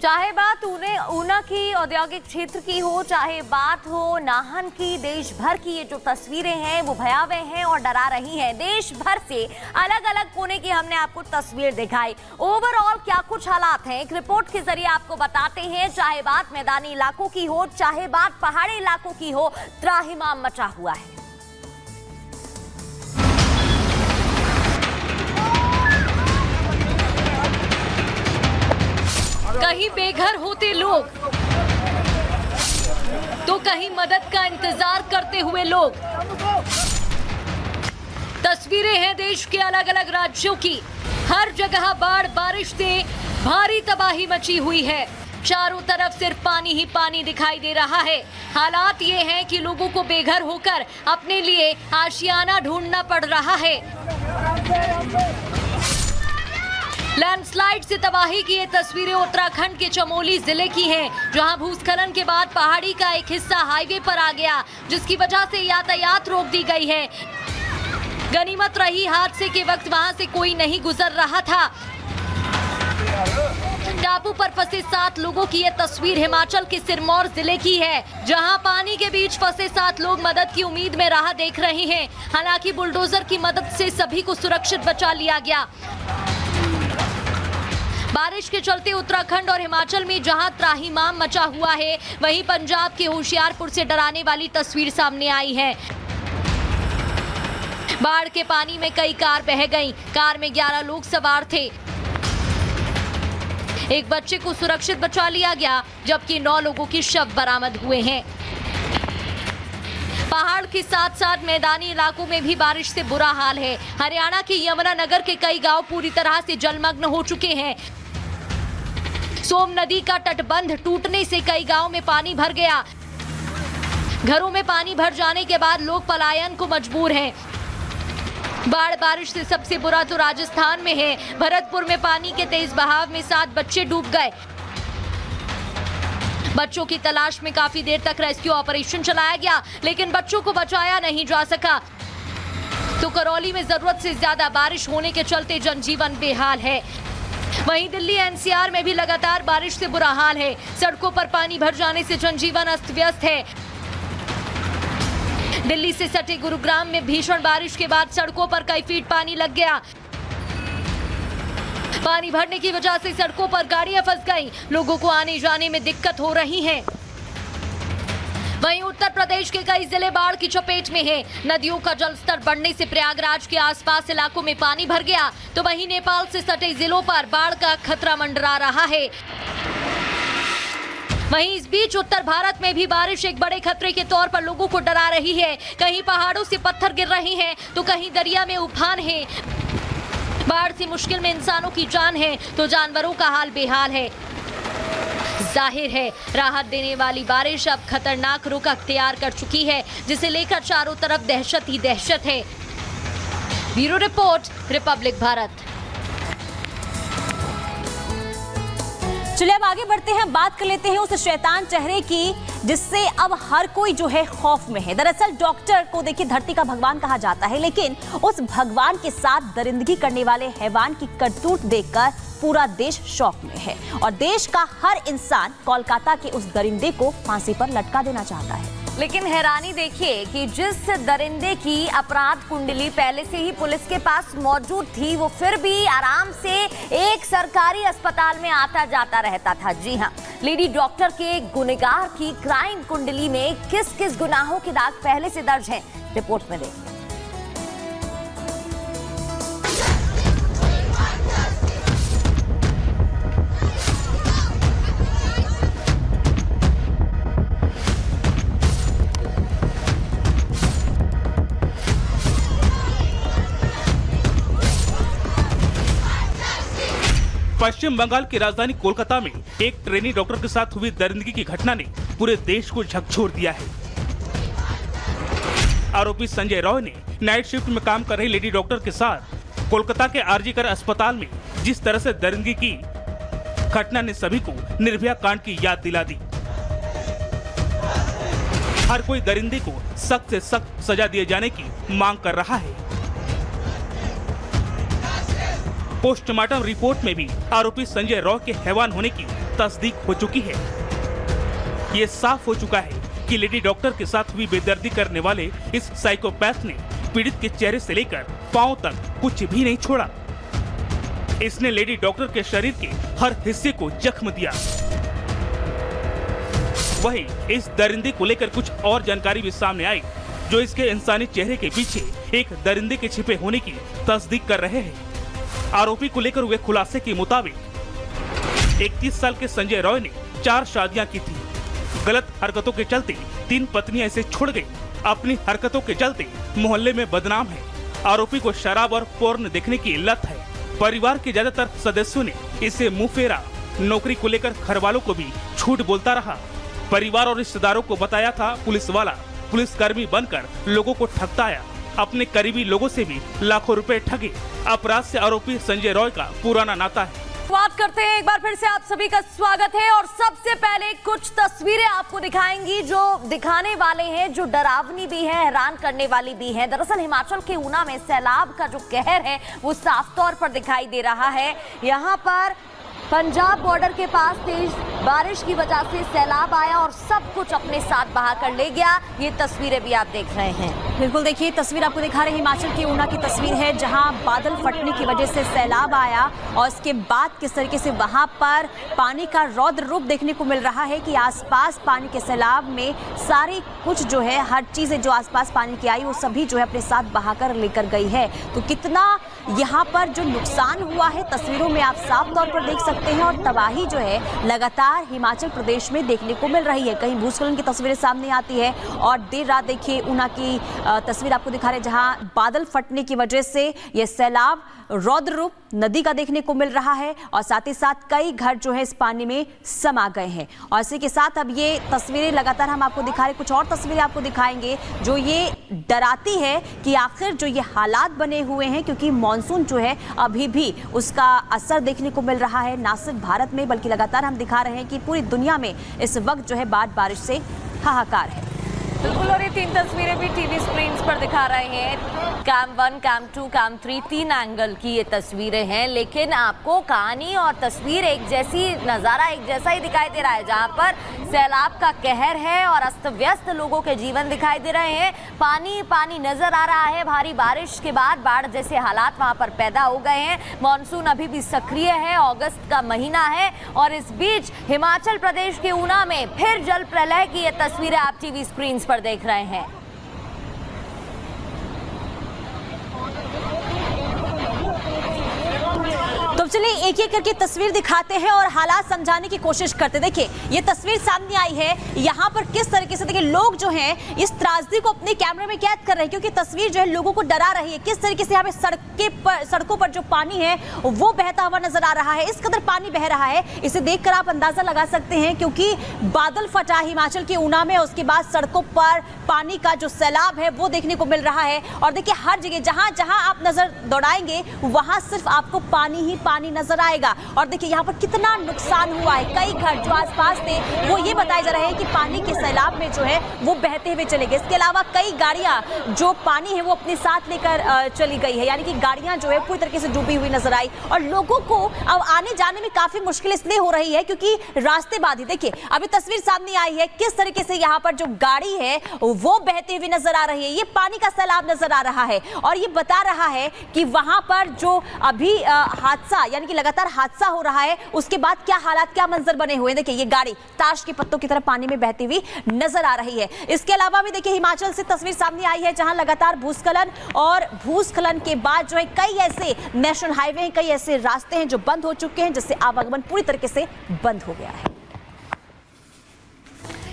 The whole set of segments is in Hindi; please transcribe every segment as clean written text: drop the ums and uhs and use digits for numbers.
चाहे बात ऊना की औद्योगिक क्षेत्र की हो, चाहे बात हो नाहन की, देश भर की ये जो तस्वीरें हैं वो भयावह हैं और डरा रही हैं। देश भर से अलग अलग कोने की हमने आपको तस्वीर दिखाई। ओवरऑल क्या कुछ हालात हैं एक रिपोर्ट के जरिए आपको बताते हैं। चाहे बात मैदानी इलाकों की हो, चाहे बात पहाड़ी इलाकों की हो, त्राहिमाम मचा हुआ है। कहीं बेघर होते लोग तो कहीं मदद का इंतजार करते हुए लोग। तस्वीरें हैं देश के अलग अलग राज्यों की। हर जगह बाढ़ बारिश से भारी तबाही मची हुई है। चारों तरफ सिर्फ पानी ही पानी दिखाई दे रहा है। हालात ये हैं कि लोगों को बेघर होकर अपने लिए आशियाना ढूंढना पड़ रहा है। लैंडस्लाइड से तबाही की ये तस्वीरें उत्तराखंड के चमोली जिले की हैं, जहां भूस्खलन के बाद पहाड़ी का एक हिस्सा हाईवे पर आ गया, जिसकी वजह से यातायात रोक दी गई है। गनीमत रही हादसे के वक्त वहां से कोई नहीं गुजर रहा था। टापू पर फंसे 7 लोगों की ये तस्वीर हिमाचल के सिरमौर जिले की है, जहां पानी के बीच फंसे 7 लोग मदद की उम्मीद में राह देख रहे हैं। हालांकि बुलडोजर की मदद से सभी को सुरक्षित बचा लिया गया। बारिश के चलते उत्तराखंड और हिमाचल में जहां त्राहिमाम मचा हुआ है, वहीं पंजाब के होशियारपुर से डराने वाली तस्वीर सामने आई है। बाढ़ के पानी में कई कार बह गईं। कार में 11 लोग सवार थे। एक बच्चे को सुरक्षित बचा लिया गया, जबकि 9 लोगों के शव बरामद हुए हैं। पहाड़ के साथ साथ मैदानी इलाकों में भी बारिश से बुरा हाल है। हरियाणा के यमुनानगर के कई गांव पूरी तरह से जलमग्न हो चुके हैं। सोम नदी का तटबंध टूटने से कई गांव में पानी भर गया। घरों में पानी भर जाने के बाद लोग पलायन को मजबूर हैं। बाढ़ बारिश से सबसे बुरा तो राजस्थान में है। भरतपुर में पानी के तेज बहाव में 7 बच्चे डूब गए। बच्चों की तलाश में काफी देर तक रेस्क्यू ऑपरेशन चलाया गया, लेकिन बच्चों को बचाया नहीं जा सका। तो करौली में जरूरत से ज्यादा बारिश होने के चलते जनजीवन बेहाल है। वहीं दिल्ली एनसीआर में भी लगातार बारिश से बुरा हाल है। सड़कों पर पानी भर जाने से जनजीवन अस्त व्यस्त है। दिल्ली से सटे गुरुग्राम में भीषण बारिश के बाद सड़कों पर कई फीट पानी लग गया। पानी भरने की वजह से सड़कों पर गाड़ियां फंस गईं। लोगों को आने जाने में दिक्कत हो रही है। वहीं उत्तर प्रदेश के कई जिले बाढ़ की चपेट में हैं। नदियों का जलस्तर बढ़ने से प्रयागराज के आसपास इलाकों में पानी भर गया, तो वहीं नेपाल से सटे जिलों पर बाढ़ का खतरा मंडरा रहा है। वहीं इस बीच उत्तर भारत में भी बारिश एक बड़े खतरे के तौर पर लोगों को डरा रही है। कहीं पहाड़ों से पत्थर गिर रहे हैं, तो कहीं दरिया में उफान है। बाढ़ से मुश्किल में इंसानों की जान है, तो जानवरों का हाल बेहाल है। जाहिर है राहत देने वाली बारिश अब खतरनाक रुख अख्तियार कर चुकी है, जिसे लेकर चारों तरफ दहशत ही दहशत है। Bureau report, Republic Bharat. चलिए अब आगे बढ़ते हैं, बात कर लेते हैं उस शैतान चेहरे की जिससे अब हर कोई जो है खौफ में है। दरअसल डॉक्टर को देखिए धरती का भगवान कहा जाता है, लेकिन उस भगवान के साथ दरिंदगी करने वाले हैवान की करतूत देखकर पूरा देश शौक में है और देश का हर इंसान कोलकाता के उस दरिंदे को फांसी पर लटका देना चाहता है। लेकिन हैरानी देखिए कि जिस दरिंदे की अपराध कुंडली पहले से ही पुलिस के पास मौजूद थी, वो फिर भी आराम से एक सरकारी अस्पताल में आता जाता रहता था। जी हाँ, लेडी डॉक्टर के गुनहगार की क्राइम कुंडली में किस किस गुनाहों के दाग पहले से दर्ज हैं, रिपोर्ट में देखिए। पश्चिम बंगाल की राजधानी कोलकाता में एक ट्रेनी डॉक्टर के साथ हुई दरिंदगी की घटना ने पूरे देश को झकझोर दिया है। आरोपी संजय रॉय ने नाइट शिफ्ट में काम कर रही लेडी डॉक्टर के साथ कोलकाता के आरजी कर अस्पताल में जिस तरह से दरिंदगी की, घटना ने सभी को निर्भया कांड की याद दिला दी। हर कोई दरिंदे को सख्त से सख्त सजा दिए जाने की मांग कर रहा है। पोस्टमार्टम रिपोर्ट में भी आरोपी संजय रॉय के हैवान होने की तस्दीक हो चुकी है। ये साफ हो चुका है कि लेडी डॉक्टर के साथ हुई बेदर्दी करने वाले इस साइकोपैथ ने पीड़ित के चेहरे से लेकर पांव तक कुछ भी नहीं छोड़ा। इसने लेडी डॉक्टर के शरीर के हर हिस्से को जख्म दिया। वहीं इस दरिंदे को लेकर कुछ और जानकारी भी सामने आई, जो इसके इंसानी चेहरे के पीछे एक दरिंदे के छिपे होने की तस्दीक कर रहे हैं। आरोपी को लेकर हुए खुलासे के मुताबिक 31 साल के संजय रॉय ने 4 शादियां की थी। गलत हरकतों के चलते 3 पत्नियां इसे छोड़ गई। अपनी हरकतों के चलते मोहल्ले में बदनाम है। आरोपी को शराब और पोर्न देखने की लत है। परिवार के ज्यादातर सदस्यों ने इसे मुंह फेरा। नौकरी को लेकर घर वालों को भी झूठ बोलता रहा। परिवार और रिश्तेदारों को बताया था पुलिस वाला। पुलिसकर्मी बनकर लोगों को ठगता आया। अपने करीबी लोगों से भी लाखों रुपए ठगे। अपराध से आरोपी संजय रॉय का पुराना नाता है। बात करते हैं, एक बार फिर से आप सभी का स्वागत है। और सबसे पहले कुछ तस्वीरें आपको दिखाएंगी जो दिखाने वाले हैं, जो डरावनी भी है, हैरान करने वाली भी है। दरअसल हिमाचल के ऊना में सैलाब का जो कहर है वो साफ तौर पर दिखाई दे रहा है। यहाँ पर पंजाब बॉर्डर के पास तेज बारिश की वजह से सैलाब आया और सब कुछ अपने साथ बहा कर ले गया। ये तस्वीरें भी आप देख रहे हैं। बिल्कुल, देखिए तस्वीर आपको दिखा रहे हैं, हिमाचल की ऊना की तस्वीर है, जहां बादल फटने की वजह से सैलाब आया और इसके बाद किस तरीके से वहां पर पानी का रौद्र रूप देखने को मिल रहा है कि आसपास पानी के सैलाब में सारी कुछ जो है, हर चीजें जो आसपास पानी की आई वो सभी जो है अपने साथ बहाकर लेकर गई है। तो कितना यहाँ पर जो नुकसान हुआ है तस्वीरों में आप साफ तौर पर देख सकते हैं। और तबाही जो है लगातार हिमाचल प्रदेश में देखने को मिल रही है। कहीं भूस्खलन की तस्वीरें सामने आती है और देर रात देखिए ऊना की तस्वीर आपको दिखा रहे हैं, जहां बादल फटने की वजह से ये सैलाब रौद्र रूप नदी का देखने को मिल रहा है और साथ ही साथ कई घर जो है इस पानी में समा गए हैं। और इसी के साथ अब ये तस्वीरें लगातार हम आपको दिखा रहे, कुछ और तस्वीरें आपको दिखाएंगे जो ये डराती है कि आखिर जो ये हालात बने हुए हैं, क्योंकि मॉनसून जो है अभी भी उसका असर देखने को मिल रहा है, ना सिर्फ भारत में बल्कि लगातार हम दिखा रहे हैं कि पूरी दुनिया में इस वक्त जो है बारिश से हाहाकार है। बिल्कुल, और ये 3 तस्वीरें भी टीवी स्क्रीन पर दिखा रहे हैं। कैम 1, कैम 2, कैम 3, 3 एंगल की ये तस्वीरें हैं, लेकिन आपको कहानी और तस्वीर एक जैसी, नज़ारा एक जैसा ही दिखाई दे रहा है। जहां पर सैलाब का कहर है और अस्त व्यस्त लोगों के जीवन दिखाई दे रहे हैं। पानी पानी नजर आ रहा है। भारी बारिश के बाद बाढ़ जैसे हालात वहां पर पैदा हो गए हैं। मॉनसून अभी भी सक्रिय है, अगस्त का महीना है और इस बीच हिमाचल प्रदेश के ऊना में फिर जल प्रलय की ये तस्वीरें आप टीवी स्क्रीन पर देख रहे हैं। तो चलिए एक एक करके तस्वीर दिखाते हैं और हालात समझाने की कोशिश करते हैं। देखिए ये तस्वीर सामने आई है, यहाँ पर किस तरीके से देखिए लोग जो हैं इस त्रासदी को अपने कैमरे में कैद कर रहे हैं, क्योंकि तस्वीर जो है लोगों को डरा रही है। किस तरीके से यहाँ पे सड़कों पर जो पानी है वो बहता हुआ नजर आ रहा है। इस कदर पानी बह रहा है, इसे देखकर आप अंदाजा लगा सकते हैं, क्योंकि बादल फटा हिमाचल के ऊना में, उसके बाद सड़कों पर पानी का जो सैलाब है वो देखने को मिल रहा है। और देखिए हर जगह जहां जहां आप नजर दौड़ाएंगे वहां सिर्फ आपको पानी ही पानी नजर आएगा। और देखिए यहाँ पर कितना नुकसान हुआ है। कई घर जो आसपास थे वो ये बताए जा रहे हैं कि पानी के सैलाब में जो है वो बहते हुए चले गए। इसके अलावा कई गाड़ियां जो पानी है वो अपने साथ लेकर चली गई है, यानी कि गाड़ियां जो है पूरी तरीके से डूबी हुई नजर आई। और लोगों को अब आने जाने में काफी मुश्किल इसलिए हो रही है क्योंकि रास्ते बाधित। देखिए अभी तस्वीर सामने आई है, किस तरीके से यहाँ पर जो गाड़ी है वो बहती हुई नजर आ रही है। ये पानी का सैलाब नजर आ रहा है और ये बता रहा है कि वहां पर जो अभी हादसा, यानी कि लगातार हादसा हो रहा है, उसके बाद क्या हालात, क्या मंजर बने हुए हैं। देखिए ये गाड़ी ताश के पत्तों की तरह पानी में बहती हुई नजर आ रही है। इसके अलावा भी देखिए हिमाचल से तस्वीर सामने आई है जहां लगातार भूस्खलन और भूस्खलन के बाद जो है कई ऐसे नेशनल हाईवे हैं, कई ऐसे रास्ते हैं जो बंद हो चुके हैं, जिससे आवागमन पूरी तरीके से बंद हो गया है।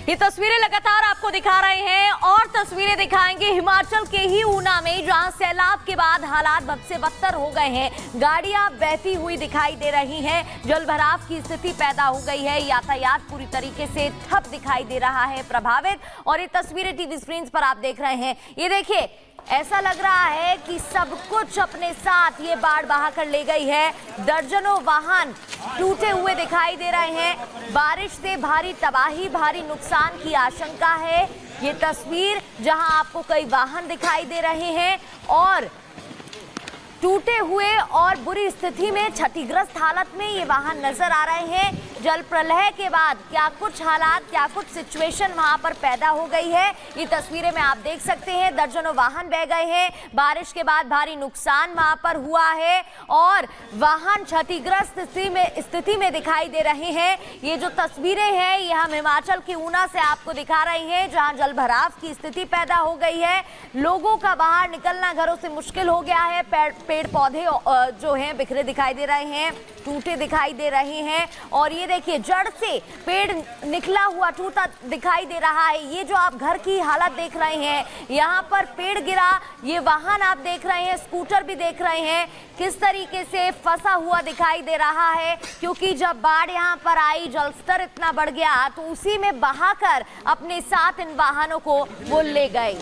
ये तस्वीरें लगातार आपको दिखा रहे हैं और तस्वीरें दिखाएंगे हिमाचल के ही ऊना में, जहां सैलाब के बाद हालात बद से बदतर हो गए हैं। गाड़ियां बहती हुई दिखाई दे रही हैं, जलभराव की स्थिति पैदा हो गई है, यातायात पूरी तरीके से ठप दिखाई दे रहा है, प्रभावित। और ये तस्वीरें टीवी स्क्रीन पर आप देख रहे हैं। ये देखिए ऐसा लग रहा है कि सब कुछ अपने साथ ये बाढ़ बहा कर ले गई है। दर्जनों वाहन टूटे हुए दिखाई दे रहे हैं। बारिश से भारी तबाही, भारी नुकसान की आशंका है। ये तस्वीर जहां आपको कई वाहन दिखाई दे रहे हैं और टूटे हुए और बुरी स्थिति में, क्षतिग्रस्त हालत में ये वाहन नजर आ रहे हैं। जल प्रलय के बाद क्या कुछ हालात, क्या कुछ सिचुएशन वहां पर पैदा हो गई है। ये तस्वीरें में आप देख सकते हैं, दर्जनों वाहन बह गए हैं, बारिश के बाद भारी नुकसान वहां पर हुआ है और वाहन क्षतिग्रस्त स्थिति में दिखाई दे रहे हैं। ये जो तस्वीरें हैं ये हम हिमाचल की ऊना से आपको दिखा रहे हैं, जहां जल भराव की स्थिति पैदा हो गई है। लोगों का बाहर निकलना घरों से मुश्किल हो गया है। पेड़ पौधे जो हैं बिखरे दिखाई दे रहे हैं, टूटे दिखाई दे रहे हैं और ये देखिए जड़ से पेड़ निकला हुआ टूटा दिखाई दे रहा है। ये जो आप घर की हालत देख रहे हैं, यहाँ पर पेड़ गिरा, ये वाहन आप देख रहे हैं, स्कूटर भी देख रहे हैं किस तरीके से फंसा हुआ दिखाई दे रहा है, क्योंकि जब बाढ़ यहाँ पर आई जल स्तर इतना बढ़ गया तो उसी में बहाकर अपने साथ इन वाहनों को वो ले गए।